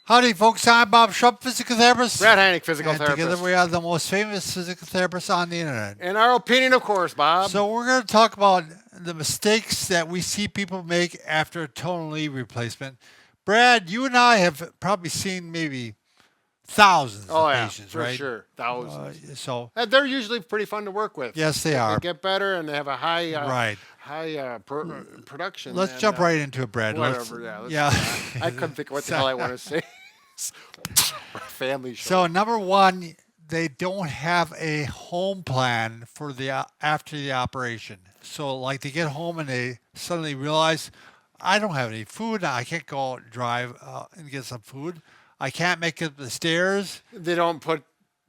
Howdy, folks. I'm Bob Schrupp, physical therapist. Brad Heineck, physical and therapist. Together we are the most famous physical therapists on the internet. In our opinion, of course, Bob. So we're going to talk about the mistakes that we see people make after a total knee replacement. Brad, you and I have probably seen maybe thousands of patients, for right? sure. Thousands. So They're usually pretty fun to work with. yes, they are. They get better and they have a high Right. production. Let's jump right into it, Brad. Whatever, Yeah. I couldn't think of what the hell I want to say. Family show. So number one, they don't have a home plan for the after the operation. So like they get home and they suddenly realize, I don't have any food. I can't go out and drive and get some food. I can't make it up the stairs. They don't put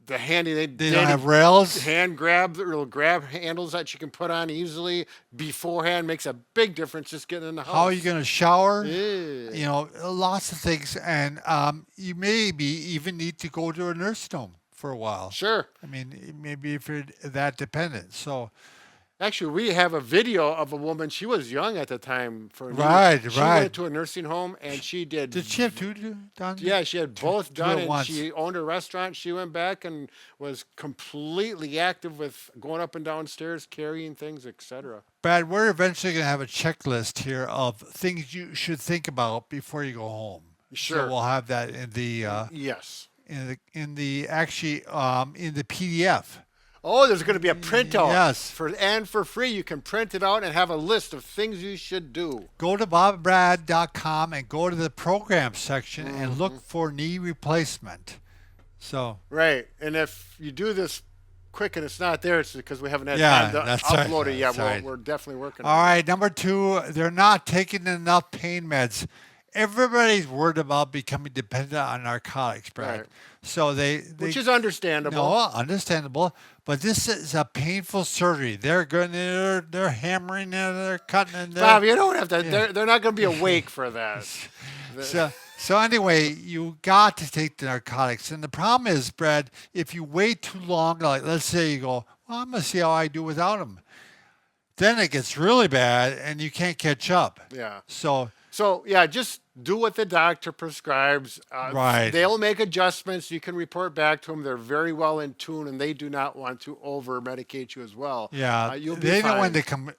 the handy. They don't have rails. Hand grab, little grab handles that you can put on easily beforehand makes a big difference. Just getting in the house. How are you going to shower? Yeah. You know, lots of things, and you maybe even need to go to a nursing home for a while. Sure. I mean, maybe if you're that dependent. So. Actually, we have a video of a woman. She was young at the time. She went to a nursing home and she did. Did she have two done? Yeah, she had both done, and once. she owned a restaurant. She went back and was completely active with going up and down stairs, carrying things, etc. Brad, we're eventually going to have a checklist here of things you should think about before you go home. Sure. So we'll have that in the yes. in the PDF. Oh, there's going to be a printout. Yes. For free. You can print it out and have a list of things you should do. Go to bobbrad.com and go to the program section and look for knee replacement. So. Right. And if you do this quick and it's not there, it's because we haven't had time to upload it yet. Right. We're definitely working on it. All right. it. Number two, they're not taking enough pain meds. Everybody's worried about becoming dependent on narcotics, Brad. Right. So which is understandable. No, understandable. But this is a painful surgery. They're going, they're hammering and they're cutting and Bob, you don't have to. Yeah. They're not going to be awake for that. So anyway, you got to take the narcotics, and the problem is, Brad, if you wait too long, like let's say you go, well, I'm going to see how I do without them. Then it gets really bad, and you can't catch up. Yeah. So yeah, just do what the doctor prescribes. Right. They'll make adjustments. You can report back to them. They're very well in tune, and they do not want to over medicate you as well. Yeah. You'll be they fine. know when to come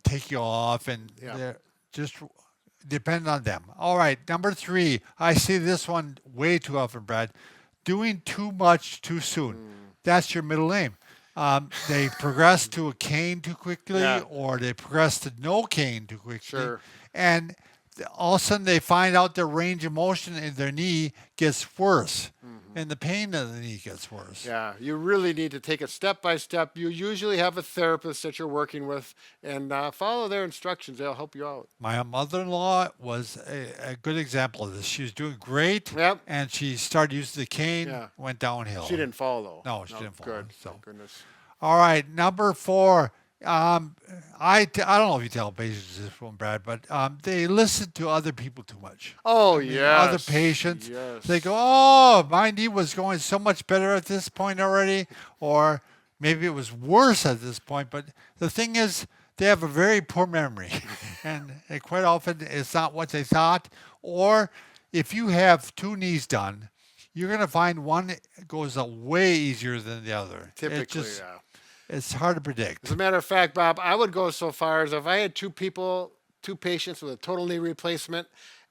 take you off, and just depend on them. All right. Number three, I see this one way too often, Brad. Doing too much too soon. That's your middle name. They progress to a cane too quickly, or they progress to no cane too quickly. Sure. And all of a sudden they find out their range of motion in their knee gets worse, and the pain of the knee gets worse. Yeah, you really need to take it step by step. You usually have a therapist that you're working with, and follow their instructions. They'll help you out. My mother-in-law was a good example of this. She was doing great, and she started using the cane, went downhill. She didn't fall, though. No, she didn't fall. Good. So. Thank goodness. All right, number four. I don't know if you tell patients this one, Brad, but they listen to other people too much. Oh, Other patients. Yes. They go, oh, my knee was going so much better at this point already, or maybe it was worse at this point. But the thing is, they have a very poor memory, and quite often it's not what they thought. Or if you have two knees done, you're going to find one goes way easier than the other. Typically, It's hard to predict. As a matter of fact, Bob, I would go so far as if I had two patients with a total knee replacement,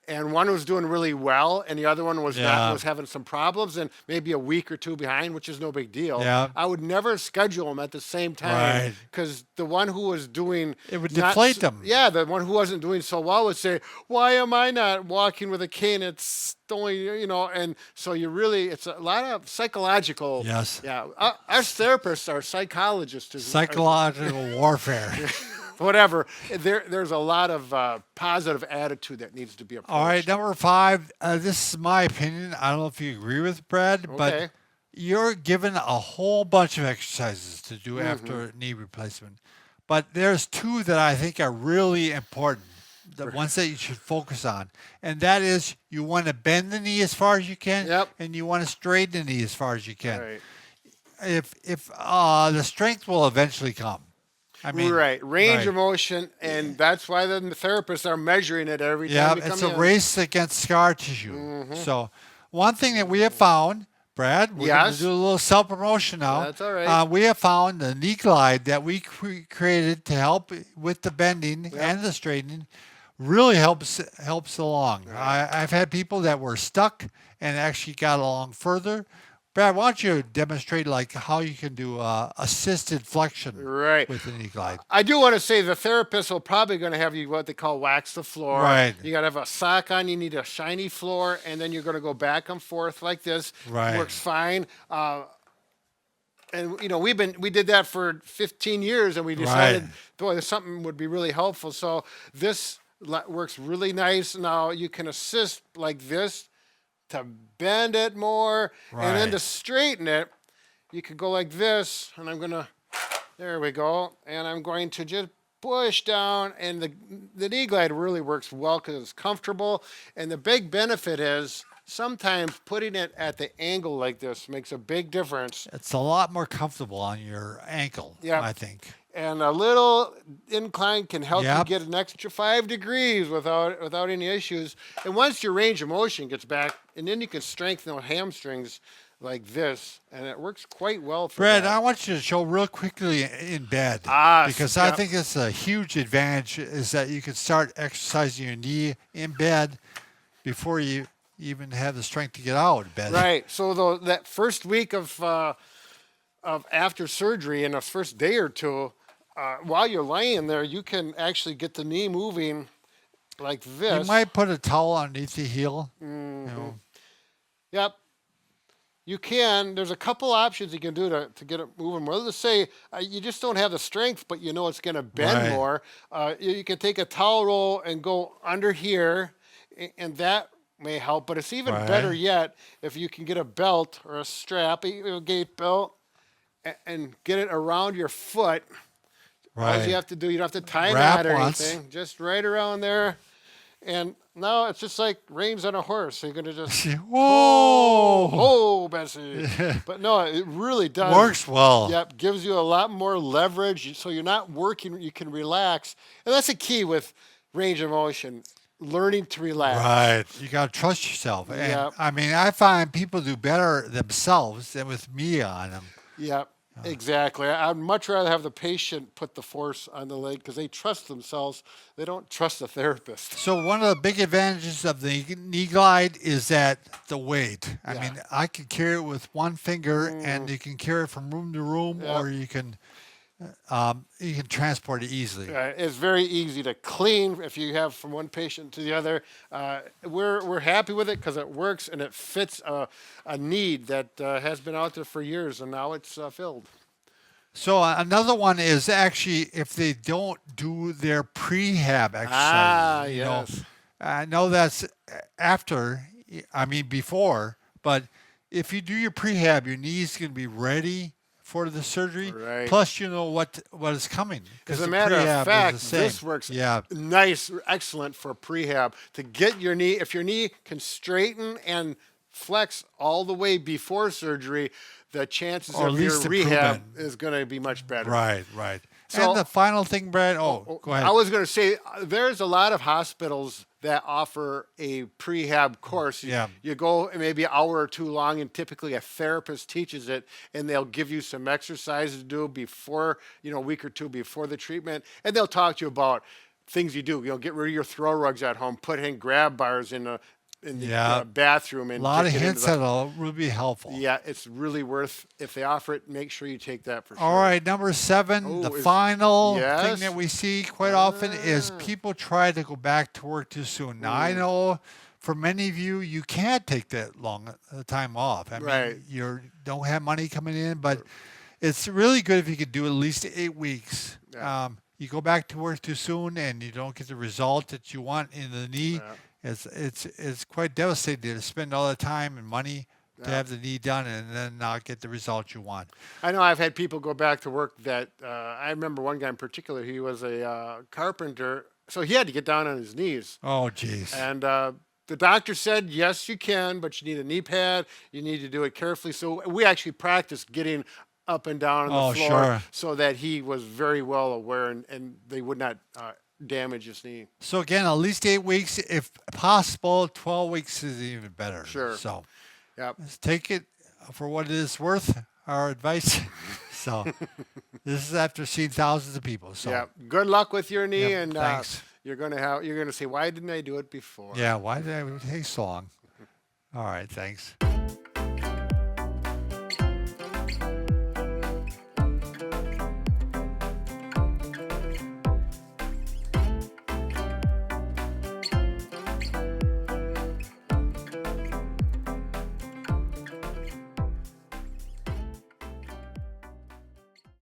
and one was doing really well, and the other one was was having some problems, and maybe a week or two behind, which is no big deal. Yeah. I would never schedule them at the same time, because the one who was doing it would deflate them. Yeah, the one who wasn't doing so well would say, "Why am I not walking with a cane? It's only and so it's a lot of psychological. Yes. Yeah, us therapists are psychologists. Psychological warfare. Whatever. There's a lot of positive attitude that needs to be approached. All right, number five. This is my opinion. I don't know if you agree with Brad, but you're given a whole bunch of exercises to do after knee replacement. But there's two that I think are really important, the ones that you should focus on. And that is you want to bend the knee as far as you can, and you want to straighten the knee as far as you can. Right. If the strength will eventually come. I mean, range of motion, and that's why the therapists are measuring it every time you come in. It's a race against scar tissue. So, one thing that we have found, Brad, we're going to Yes. do a little self-promotion now. That's all right. We have found the knee glide that we created to help with the bending and the straightening really helps along. I've had people that were stuck and actually got along further. Brad, why don't you demonstrate like how you can do assisted flexion Right. with the knee glide? I do want to say the therapist will probably going to have you what they call wax the floor. Right. You got to have a sock on. You need a shiny floor, and then you're going to go back and forth like this. Right. Works fine. And we did that for 15 years, and we decided, boy, this something would be really helpful. So this works really nice. Now you can assist like this to bend it more, and then to straighten it, you could go like this, and there we go, and I'm going to just push down, and the knee glide really works well because it's comfortable, and the big benefit is sometimes putting it at the angle like this makes a big difference. It's a lot more comfortable on your ankle, I think. And a little incline can help you Yep. get an extra 5 degrees without any issues. And once your range of motion gets back, and then you can strengthen the hamstrings like this, and it works quite well for Brad, that. I want you to show real quickly in bed because I think it's a huge advantage is that you can start exercising your knee in bed before you even have the strength to get out of bed. Right. So that first week of after surgery, in the first day or two, while you're laying there, you can actually get the knee moving like this. You might put a towel underneath the heel. You know. Yep. You can. There's a couple options you can do to get it moving more. Let's say you just don't have the strength, but you know it's going to bend more. You can take a towel roll and go under here, and that may help. But it's even better yet if you can get a belt or a strap, a gate belt, and get it around your foot. All you have to do, you don't have to tie a knot or anything. Just right around there. And now it's just like reins on a horse. So you're going to just, Bessie. But no, it really does. Works well. Yep, gives you a lot more leverage. So you're not working, you can relax. And that's a key with range of motion, learning to relax. Right. You got to trust yourself. And I mean, I find people do better themselves than with me on them. Yep. Exactly. I'd much rather have the patient put the force on the leg because they trust themselves. They don't trust the therapist. So one of the big advantages of the knee glide is that the weight. I mean, I can carry it with one finger, and you can carry it from room to room, or you can transport it easily. It's very easy to clean if you have from one patient to the other. We're happy with it because it works and it fits a need that has been out there for years, and now it's filled. So another one is actually if they don't do their prehab exercises. You know, I know that's before, but if you do your prehab, your knee's going to be ready for the surgery. Plus, you know what is coming. As a matter of fact, this works nice, excellent for prehab to get your knee. If your knee can straighten and flex all the way before surgery, the chances of your rehab is going to be much better. Right. So, and the final thing, Brad. Go ahead. I was going to say there's a lot of hospitals that offer a prehab course. You go maybe an hour or two long, and typically a therapist teaches it, and they'll give you some exercises to do before, a week or two before the treatment, and they'll talk to you about things you do. Get rid of your throw rugs at home, put in grab bars in the bathroom. And a lot of hints that'll really be helpful. Yeah, it's really worth, if they offer it, make sure you take that for sure. All right, number 7, the final thing that we see quite often is people try to go back to work too soon. Now, I know for many of you, you can't take that long time off. I mean, you don't have money coming in, but it's really good if you could do at least 8 weeks. You go back to work too soon and you don't get the result that you want in the knee. It's quite devastating to spend all the time and money to have the knee done and then not get the result you want. I know I've had people go back to work that I remember one guy in particular. He was a carpenter, so he had to get down on his knees. Oh, geez. And the doctor said, yes, you can, but you need a knee pad. You need to do it carefully. So we actually practiced getting up and down on the floor so that he was very well aware and they would not damage his knee. So again, at least 8 weeks, if possible. 12 weeks is even better. Sure. So Yep. Just take it for what it is worth, our advice. So this is after seeing thousands of people. So Yeah. Good luck with your knee, Yep, and thanks. you're gonna say, why didn't I do it before? Yeah, why did it take so long? All right, thanks.